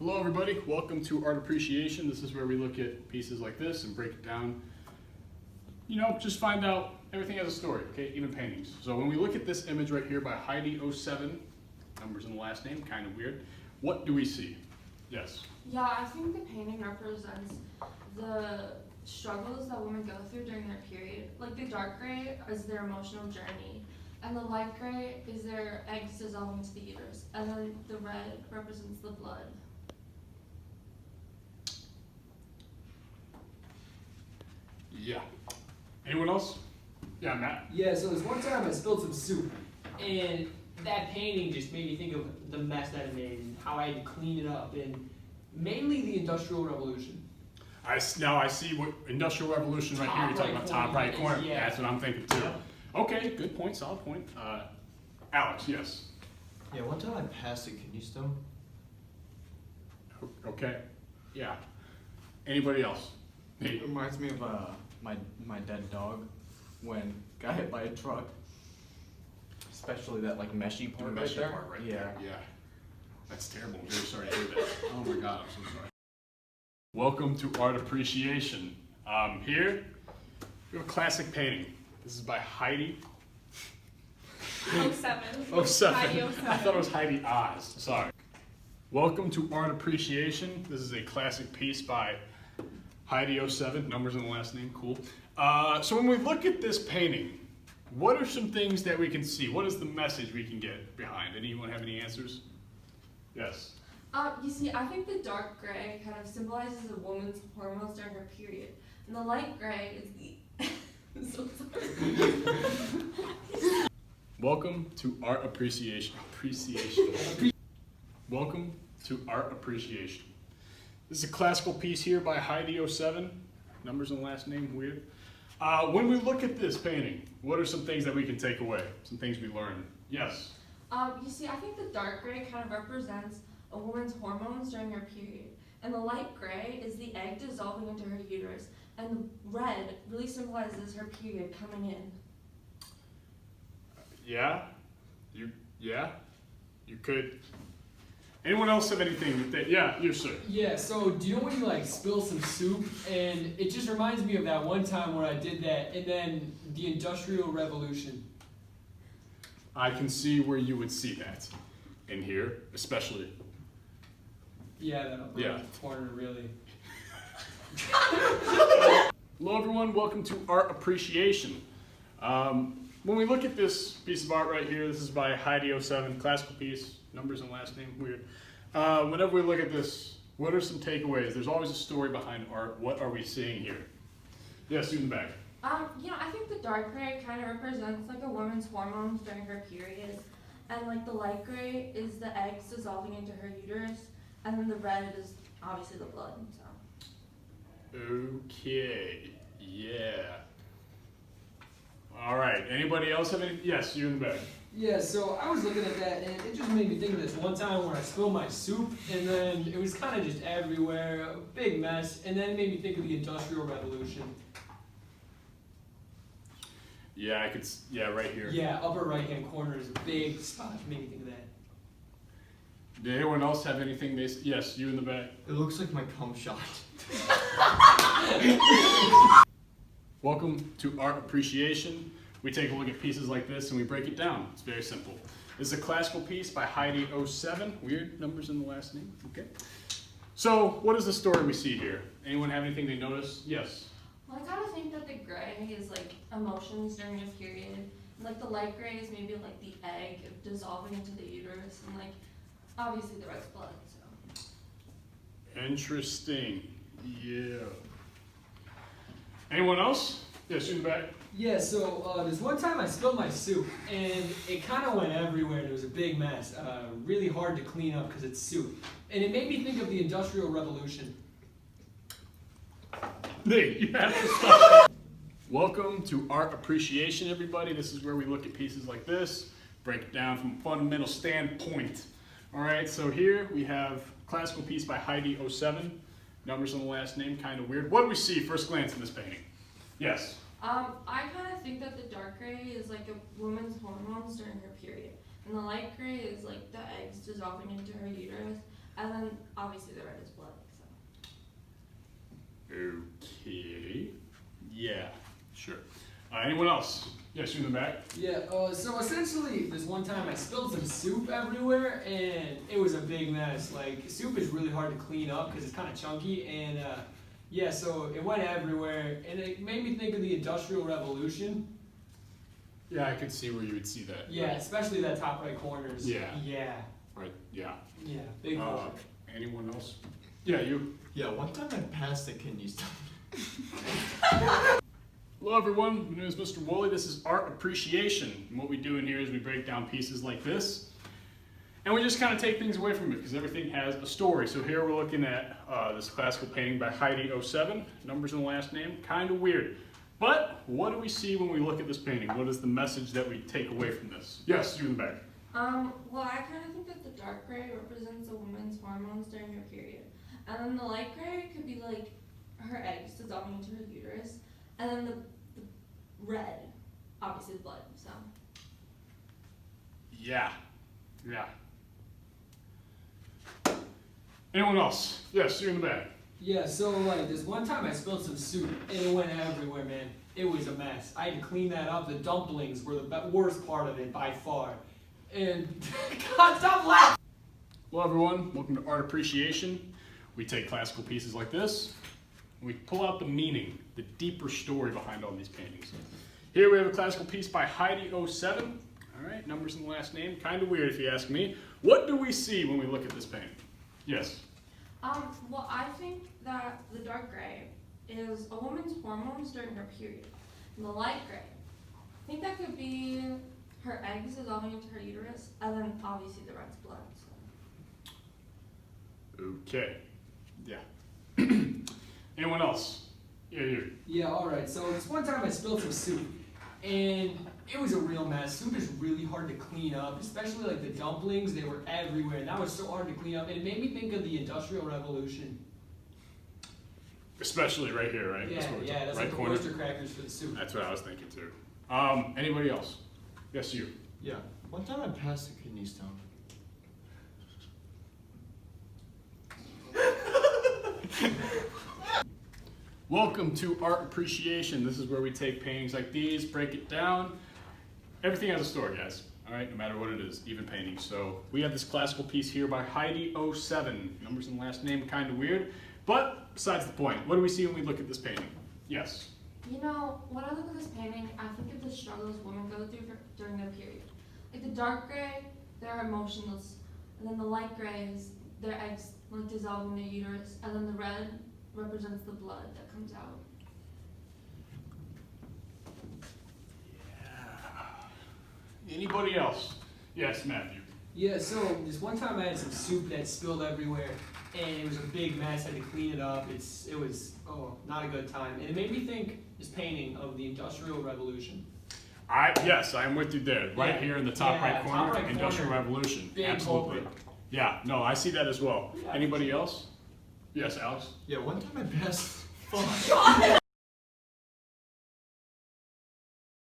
Hello everybody, welcome to Art Appreciation. This is where we look at pieces like this and break it down. You know, just find out everything has a story, okay? Even paintings. So when we look at this image right here by Heidi07, numbers in the last name, kind of weird. What do we see? Yes? Yeah, I think the painting represents the struggles that women go through during their period. Like the dark gray is their emotional journey, and the light gray is their eggs dissolving into the uterus, and then the red represents the blood. Yeah. Anyone else? Yeah, Matt? Yeah, so there's one time I spilled some soup, and that painting just made me think of the mess that it made and how I had to clean it up, and mainly the Industrial Revolution. Now I see what Industrial Revolution right here. You're talking about top right corner. Yeah. That's what I'm thinking too. Okay, good point, solid point. Alex, yes? Yeah, one time I passed a kidney stone. Okay, yeah. Anybody else? It reminds me of my dead dog when got hit by a truck. Especially that like meshy part right there. Yeah. That's terrible. I'm very sorry to hear that. Oh my god, I'm so sorry. Welcome to Art Appreciation. Here, we have a classic painting. This is by Heidi. 07. 07. Heidi I 07. thought it was Heidi Oz. Sorry. Welcome to Art Appreciation. This is a classic piece by Heidi07. Numbers in the last name. Cool. So when we look at this painting, what are some things that we can see? What is the message we can get behind? Anyone have any answers? Yes. You see, I think the dark gray kind of symbolizes a woman's hormones during her period, and the light gray is the. I'm so sorry. Welcome to Art Appreciation. Welcome to Art Appreciation. This is a classical piece here by Heidi07. Numbers in the last name, weird. When we look at this painting, what are some things that we can take away? Some things we learn? Yes? You see, I think the dark gray kind of represents a woman's hormones during her period, and the light gray is the egg dissolving into her uterus, and the red really symbolizes her period coming in. Yeah? You could. Anyone else have anything that, yeah, you sir. Yeah, so do you know when you like spill some soup, and it just reminds me of that one time where I did that, and then the Industrial Revolution. I can see where you would see that in here, especially. Yeah, that Yeah. corner really. Hello everyone, welcome to Art Appreciation. When we look at this piece of art right here, this is by Heidi07, classical piece, numbers and last name, weird. Whenever we look at this, what are some takeaways? There's always a story behind art. What are we seeing here? Yes, you in the back. I think the dark gray kind of represents like a woman's hormones during her period, and like the light gray is the eggs dissolving into her uterus, and then the red is obviously the blood. So. Okay, yeah. All right, anybody else have any? Yes, you in the back. Yeah, so I was looking at that, and it just made me think of this one time where I spilled my soup, and then it was kind of just everywhere, a big mess, and then it made me think of the Industrial Revolution. Yeah, right here. Yeah, upper right-hand corner is a big spot. Made me think of that. Did anyone else have anything they? Yes, you in the back. It looks like my cum shot. Welcome to Art Appreciation. We take a look at pieces like this and we break it down. It's very simple. This is a classical piece by Heidi07. Weird numbers in the last name. Okay. So, what is the story we see here? Anyone have anything they notice? Yes. Well, I kind of think that the gray is like emotions during a period, and like the light gray is maybe like the egg dissolving into the uterus, and like obviously the red's blood. So. Interesting. Yeah. Anyone else? Yes, you in the back. Yeah, so this one time I spilled my soup, and it kind of went everywhere, and it was a big mess. Really hard to clean up because it's soup. And it made me think of the Industrial Revolution. Nate, you have to stop. Welcome to Art Appreciation, everybody. This is where we look at pieces like this, break it down from a fundamental standpoint. All right, so here we have a classical piece by Heidi07. Numbers in the last name, kind of weird. What do we see first glance in this painting? Yes? I kind of think that the dark gray is like a woman's hormones during her period, and the light gray is like the eggs dissolving into her uterus, and then obviously the red is blood. So. Okay. Yeah. Sure. Anyone else? Yes, you in the back. Yeah, so essentially, this one time I spilled some soup everywhere, and it was a big mess. Like, soup is really hard to clean up because it's kind of chunky, and yeah, so it went everywhere, and it made me think of the Industrial Revolution. Yeah, I could see where you would see that. Yeah, especially that top right corners. Yeah. Yeah. Right. Yeah. Yeah, big hole. Anyone else? Yeah, you. Yeah, one time I passed a kidney stone. Hello everyone, my name is Mr. Woolley. This is Art Appreciation. And what we do in here is we break down pieces like this, and we just kind of take things away from it because everything has a story. So here we're looking at this classical painting by Heidi 07, numbers in the last name, kind of weird. But what do we see when we look at this painting? What is the message that we take away from this? Yes, you in the back. Well, I kind of think that the dark gray represents a woman's hormones during her period, and then the light gray could be like her eggs dissolving into her uterus, and then the red, obviously blood. So. Yeah. Yeah. Anyone else? Yes, you're in the back. Yeah, so like this one time I spilled some soup and it went everywhere, man. It was a mess. I had to clean that up. The dumplings were the worst part of it by far. And God, stop laughing! Hello everyone, welcome to Art Appreciation. We take classical pieces like this, and we pull out the meaning, the deeper story behind all these paintings. Here we have a classical piece by Heidi 07. All right, numbers in the last name, kind of weird if you ask me. What do we see when we look at this painting? Yes? Well, I think that the dark gray is a woman's hormones during her period. And the light gray, I think that could be her eggs dissolving into her uterus, and then obviously the red's blood. So. Okay, yeah. Anyone else? Yeah, you. Yeah, alright, so this one time I spilled some soup and it was a real mess. Soup is really hard to clean up, especially like the dumplings, they were everywhere, and that was so hard to clean up, and it made me think of the Industrial Revolution. Especially right here, right? Yeah, That's what we're yeah, talking- that's right like the corner. oyster crackers for the soup. That's what I was thinking too. Anybody else? Yes, you. Yeah, one time I passed a kidney stone. Welcome to Art Appreciation. This is where we take paintings like these, break it down. Everything has a story, guys. All right, no matter what it is, even paintings. So we have this classical piece here by Heidi 07. Numbers and last name, kind of weird. But besides the point, what do we see when we look at this painting? Yes. You know, when I look at this painting, I think of the struggles women go through during their period. Like the dark gray, they're emotionless, and then the light gray is their eggs like dissolve in their uterus, and then the red represents the blood that comes out. Yeah. Anybody else? Yes, Matthew. Yeah, so this one time I had some soup that spilled everywhere, and it was a big mess. I had to clean it up. It was not a good time, and it made me think this painting of the Industrial Revolution. Yes, I'm with you there. Right Yeah. here in the top Yeah, right top corner, right Industrial corner. Revolution. Big Absolutely. culprit. Yeah, no, I see that as well. Yeah. Anybody else? Yes, Alex. Yeah, one time I passed. Fuck.